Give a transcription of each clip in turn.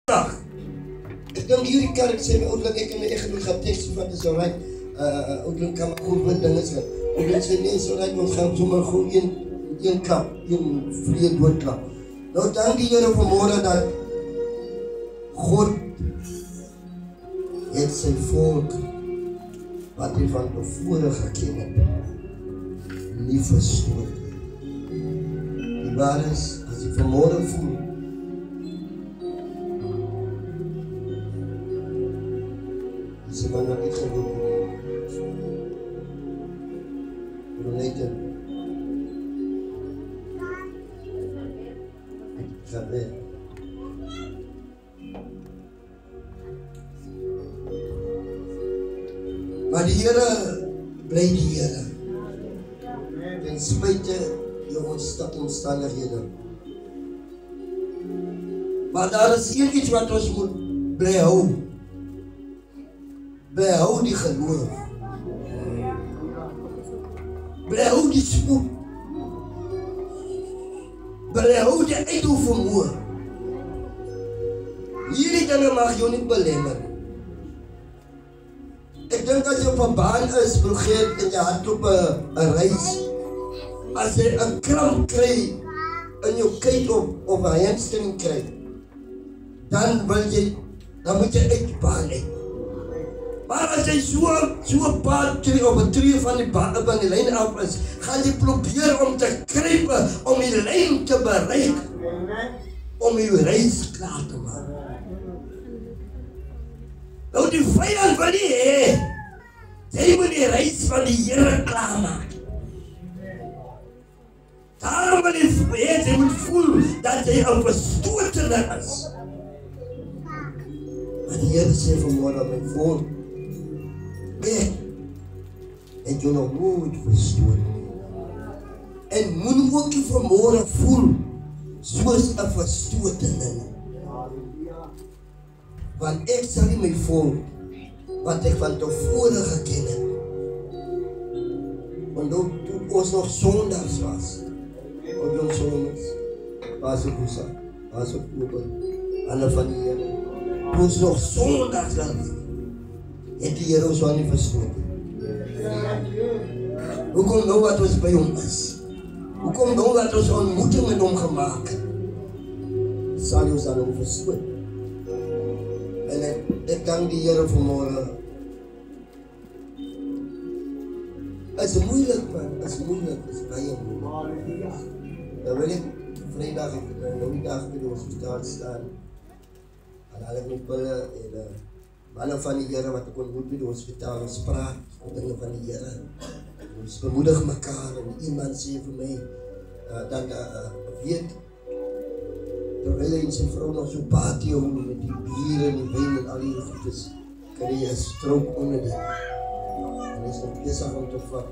Ek dink hierdie kerk sê my ouderlik, ek kan echt nie gaan tekst van, dis alright, ouderlik kan maar goed wat dinge sê. Ouderlik sê, nee, is alright, ons gaan sommer gewoon een klap, een vrede doodklap. Nou, dank die Here vanmorgen dat God het sy volk, wat hy van tevore geken het, nie verstoot. Die waar is, as jy vanmorgen voel, is jy van wat ek geloop het. Ronette, ek ga weg. Maar die Here bly die Here. Ten spyte jou omstandighede. Maar daar is iets wat ons moet bly hou. Bly hou die geloof. Bly hou die spoed. Bly hou die uithou vermoë. Hierdie dinge mag jou nie belemmer. Ek dink as jy op 'n baan is, Broegert, en jy hardloop 'n reis, as jy 'n kramp kry in jou kuit of 'n hamstring kry, dan moet jy uit die baan uit. Maar as jy so 'n pad op 'n tree van die lyn af is, gaan jy probeer om te kruip, om die lyn te bereik, om jou reis klaar te maak. Nou die vyand wil nie hê, jy moet die reis van die Here klaarmaak. Daarom wil jy moet voel dat jy 'n verstotene is. Maar die Here sê vanmorgen, my volk, ek het jou nog nooit verstoot. En moet ook nie vanmorgen voel soos 'n verstotene. Want ek sal nie my volk, wat ek van tevore geken het. Want toe ons nog sondags was, op ons sondags, was op Oesa, was op Open, Anne van die Here. Toe ons nog sondags was, het die Here ons wel nie verstoot. Hoekom nou wat ons by hom is? Hoekom nou wat ons ontmoeting met hom gemaakt? Sal ons dan hom verstoot? En ek dank die Here vanmorgen. Het is moeilijk, man. Het is moeilijk. Het is baie moeilijk. Dan wil ek vrijdag, nou die dag by die hospitaal staan. En al ek my pille en mannen van die Here wat ek ontmoet by die hospitaal, ons praat oor dinge van die Here. Ons bemoedig mekaar en iemand sê vir my, dat weet, terwyl hy en sy vrou nog so party hou met die bier en die wijn en al die goedes, kry hy 'n strook onder dit. En hy is nog besig om te vat,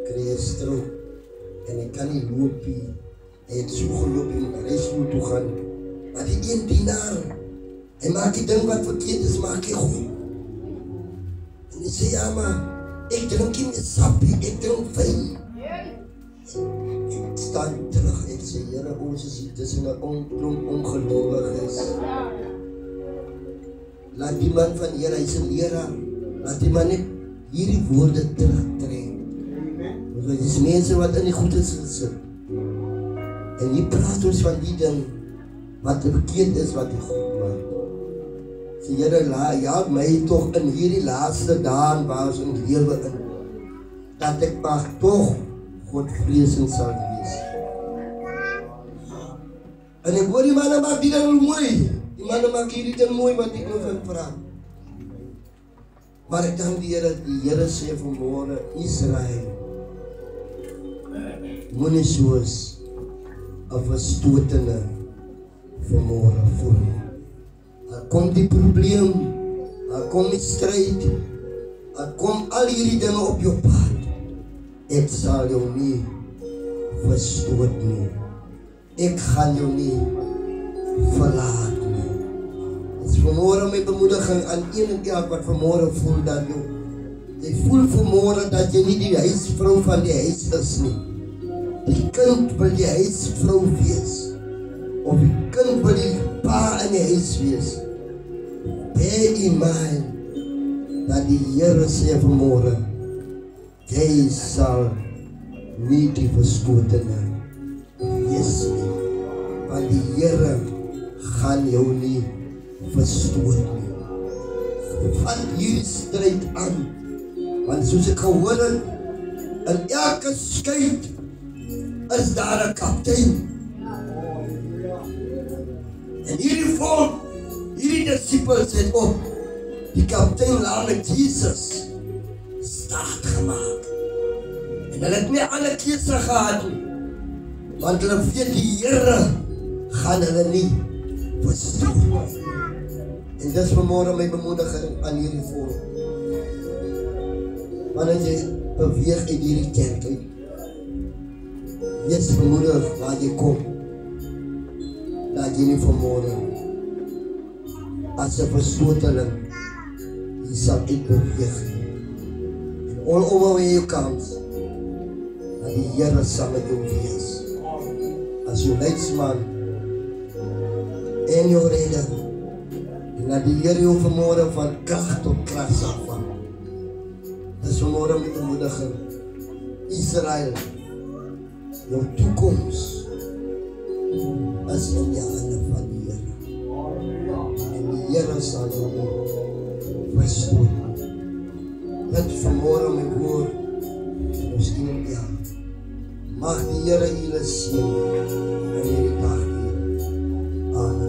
kry hy 'n strook. En hy kan nie loop nie. Hy het so geloop en na reismoed toe gaan. Maar die een dienaar, hy maak die ding wat verkeerd is, maak hy goed. En hy sê, ja maar, ek drink nie met sappie, ek drink wijn. Ek staan terug, ek sê, Here, ons is hier tussen 'n klomp ongelowiges. Laat die man van Here, hy is 'n leraar, laat die man net hierdie woorde terugtrek. Want dit is mense wat in die goedes gesit. En nie praat ons van die ding wat verkeerd is wat die goed maak. Sê, Here, help my toch in hierdie laaste dagen waar ons in lewe in, dat ek mag toch Godvreesend sal wees. En ek hoor die manne maak die ding mooi. Die manne maak hierdie ding mooi wat ek nou van praat. Maar ek dank die Here sê vanmorgen, Israel, moenie soos 'n verstotene vanmorgen voel. Daar kom die probleem, daar kom die stryd, daar kom al hierdie dinge op jou pad. Ek sal jou nie verstoot nie. Ek gaan jou nie verlaat nie. Dit is vanmorgen my bemoediging aan een en elk wat vanmorgen voel dat jy voel vanmorgen dat jy nie die huisvrou van die huis is nie. Die kind wil die huisvrou wees. Of die kind wil die pa in die huis wees, bear in mind dat die Here sê vanmôre, jy sal nie die verskotene wees nie, want die Here gaan jou nie verstoot nie. Van hierdie stryd aan, want soos ek gehoor het, in elke skuit is daar 'n kaptein. En hierdie volk, hierdie disciples het op die kaptein naamlik Jesus staat gemaak. En hulle het nie ander keuse gehad nie, want hulle weet die Here gaan hulle nie verstoot. En dis vanmôre my bemoediging aan hierdie volk. Wanneer jy beweeg uit hierdie kerk uit, wees bemoedig waar jy kom, dat jy nie vanmôre as 'n verstoteling jy sal uitbeweeg nie. En all over where you come, dat die Here sal met jou wees. As jou leidsman en jou redder, en dat die Here jou vanmôre van krag tot krag sal vat. Dis vanmôre met bemoediging. Israel, jou toekoms is in die hande van die Here. En die Here sal jou nie verstoot. Dit vanmôre my woord, ons in die hand. Mag die Here julle seën in hierdie dag hier. Amen.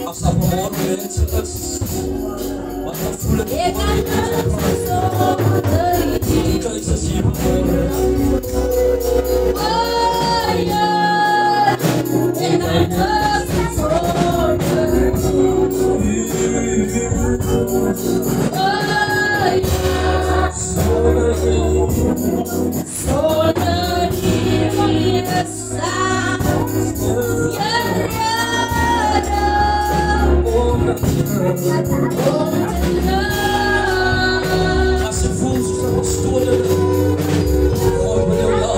As dat vanmorgen mensen is, wat dan voel ik die keuzes hier vanmorgen. Als je voelt zoals een stoorde, gooi me jou lang.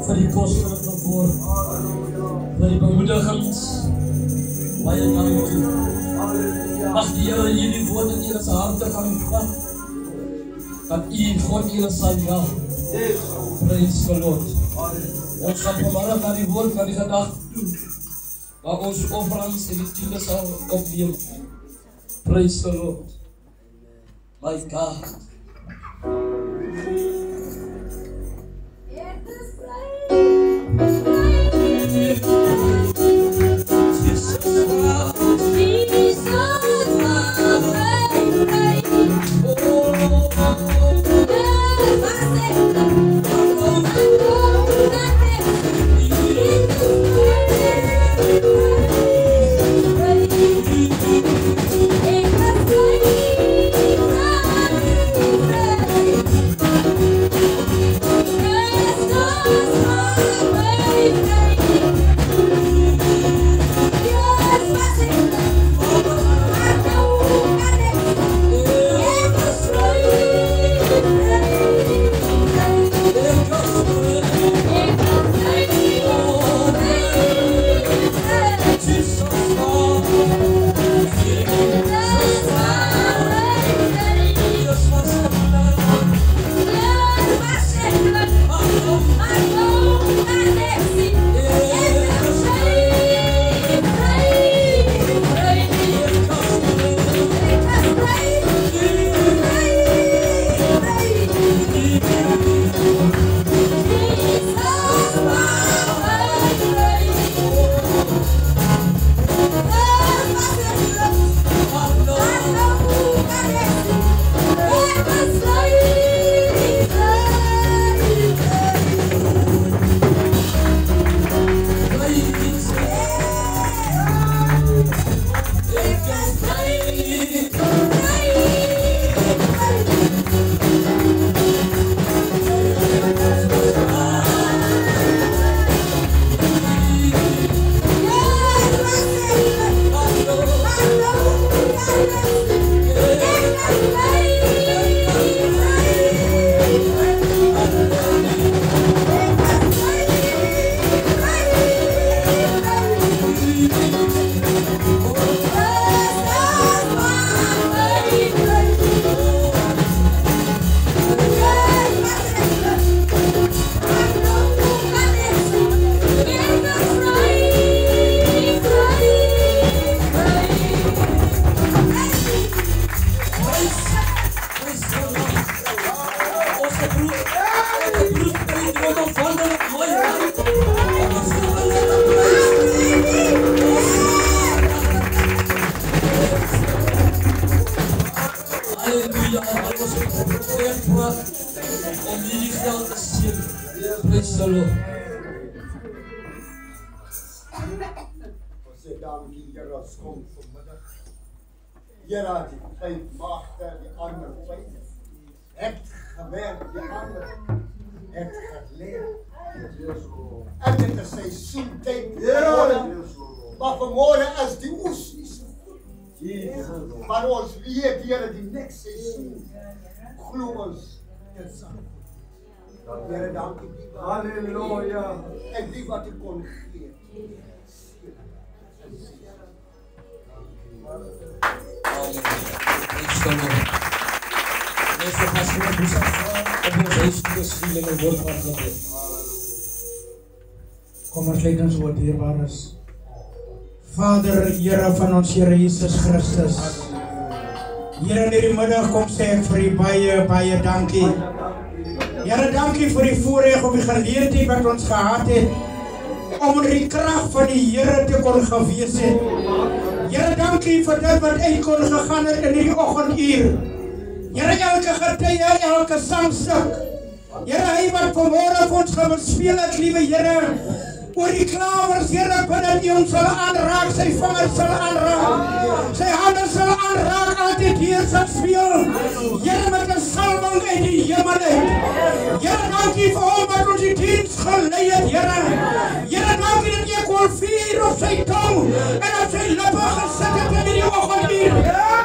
Vir die kostelike woord, vir die bemoedigings, baie dankie. Mag die Here hierdie woord in julle harte gaan vat, dat u God julle sal help. Praise the Lord. Ons gaan vanmiddag na die woord, na die gedagte toe, waar ons offerings en die tiende sal opneem. Praise the Lord. My God. Praise the Lord. Onze dames die hier als komt vanmiddag. Hier had die 5 maagden, die andere 5. Het gewerkt, die andere. Het geleerd. En het is seizoentijd geworden. Maar vanmorgen is die oes niet zo goed. Maar ons weet hier die next seizoen. Geloof ons. Het zal. Heere, dank u die wat. Halleluja. En die wat u kon geven. Amen. Praise the Lord. Meester Pastor Boesaf, op ons huisgeschiedenis en woord van God. Kom ons leid ons woord, dierbaar is. Vader, Here van ons Here Jesus Christus. Here, in hierdie middag kom sê ek vir u baie, baie dankie. Here, dankie vir die voorreg of die geleentheid wat ons gehad het om in die krag van die Here te kon gewees het. Here, dankie vir dit wat uit kon gegaan het in hierdie oggenduur. Here, elke getuie, elke sangstuk. Here, hy wat vanmôre vir ons gaan speel het, liewe Here, oor die klawers, Here, binne die ons sal aanraak, sy vingers sal aanraak, sy hande sal aanraak, altyd hier sal speel. Here, met 'n salwing uit die hemel uit. Here, dankie vir hom wat ons die diens gelei het, Here. Here, dankie dat jy kon vier op sy tong en op sy lippe gesit het in die oggenduur.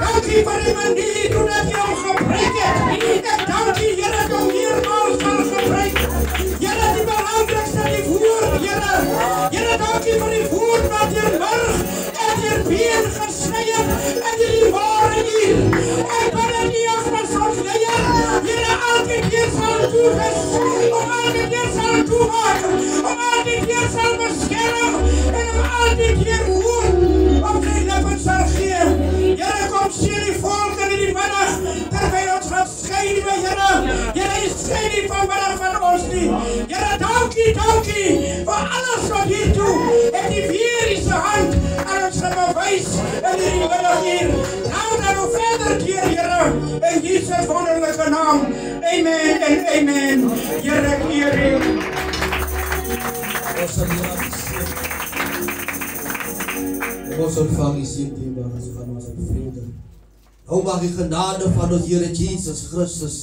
Dankie vir die manier hoe dat jy hom gebruik het. Ek dank u, Here, dat hom hiermaal sal gebruik. Here, die belangrikste die woord, Here. Here, dankie vir die woord wat deur murg en deur been gesny het en die ware hier. En binne die oog van ons leier, Here, altyd hier sal toeges, om altyd hier sal toemaak, om altyd hier sal beskerm en om altyd hier woord op sy lippen sal gee. Here, kom sien die volk in die middag, terwyl ons gaan skei, liewe Here. Here, jy skei nie vanmiddag van ons nie. Here, dankie vir alles wat hier toe het die weer in sy hand aan ons bewys in die middag hier. Nou dat we verder keer, Here, in Jesus wonderlijke naam. Amen en amen. Here eer U. Ons ontvang die seën teenoor ons gaan ons in vrede. Nou mag die genade van ons Here Jesus Christus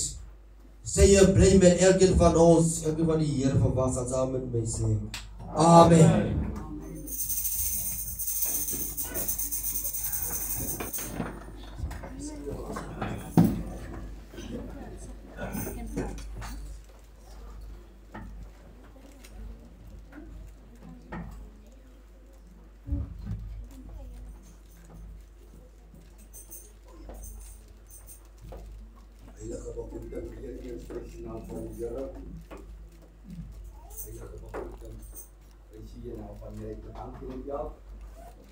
sê jy bly met elkeen van ons, elkeen van die Here verwag gaan saam met my sê. Amen. Heilige begroeting weer eens prys die naam van die Here. Heilige begroeting prys die naam van die Here. Dankie aan jou.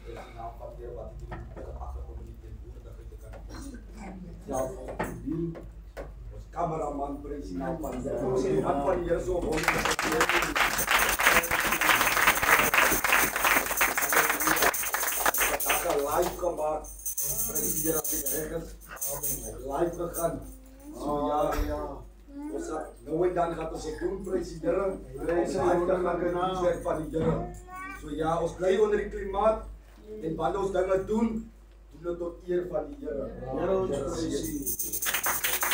Prys die naam van die Here wat die agterkom nie ten woorde te kan kies. Ja, die ons kameraman prys die naam van die Here. Ons die hand van die Here so wonderlik. Live gemaak. Prys die Here as ek reg is. Live gegaan. So ja. Ons gaat nou en dan gaat ons het doen, prys die Here. Ons gaan die werk van die Here. So ja, ons bly onder die klimaat en wanneer ons dinge doen, doen dit tot eer van die Here. Here ons prys.